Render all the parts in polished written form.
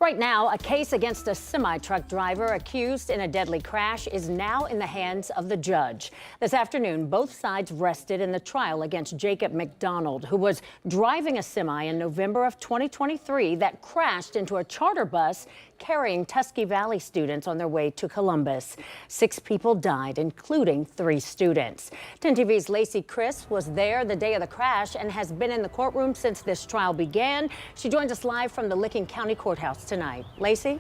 Right now, a case against a semi-truck driver accused in a deadly crash is now in the hands of the judge. This afternoon, both sides rested in the trial against Jacob McDonald, who was driving a semi in November of 2023 that crashed into a charter bus carrying Tusky Valley students on their way to Columbus. 6 people died, including 3 students. 10 TV's Lacey Chris was there the day of the crash and has been in the courtroom since this trial began. She joins us live from the Licking County Courthouse tonight. Lacey?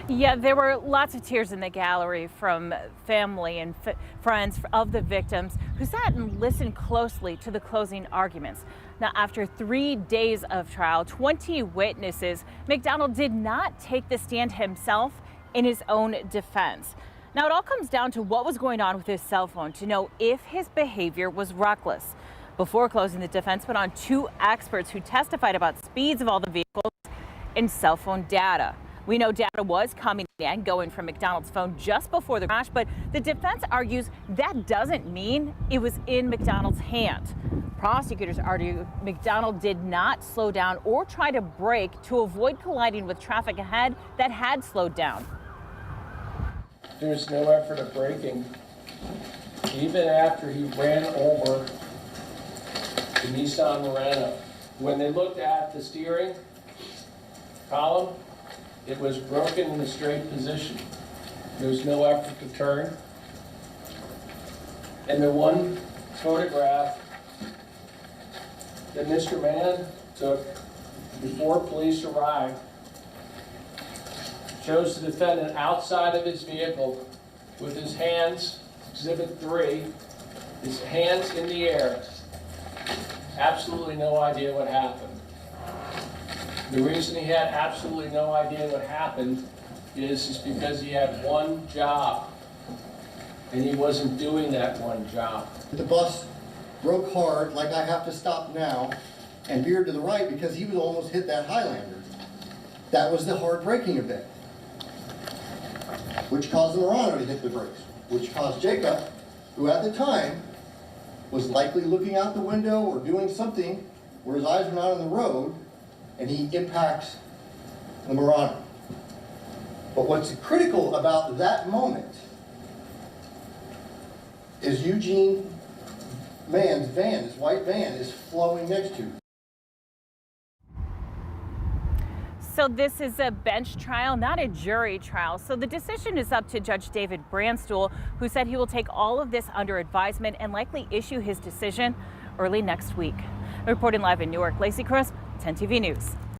Yeah, there were lots of tears in the gallery from family and friends of the victims who sat and listened closely to the closing arguments. Now, after 3 days of trial, 20 witnesses, McDonald did not take the stand himself in his own defense. Now, it all comes down to what was going on with his cell phone to know if his behavior was reckless. Before closing, the defense put on 2 experts who testified about speeds of all the vehicles and cell phone data. We know data was coming and going from McDonald's phone just before the crash, but the defense argues that doesn't mean it was in McDonald's hand. Prosecutors argue McDonald did not slow down or try to brake to avoid colliding with traffic ahead that had slowed down. There's no effort of braking. Even after he ran over the Nissan Murano, when they looked at the steering column, it was broken in a straight position. There was no effort to turn. And the one photograph that Mr. Mann took before police arrived shows the defendant outside of his vehicle with his hands, Exhibit 3, his hands in the air. Absolutely no idea what happened. The reason he had absolutely no idea what happened is because he had one job, and he wasn't doing that one job. The bus broke hard, like I have to stop now, and veered to the right because he would almost hit that Highlander. That was the hard braking event, which caused the Murano to hit the brakes, which caused Jacob, who at the time was likely looking out the window or doing something where his eyes were not on the road, and he impacts the Murano. But what's critical about that moment is Eugene Mann's van, his white van, is flowing next to. So this is a bench trial, not a jury trial. So the decision is up to Judge David Brandstuhl, who said he will take all of this under advisement and likely issue his decision early next week. Reporting live in Newark, Lacey Chris, 10 TV News.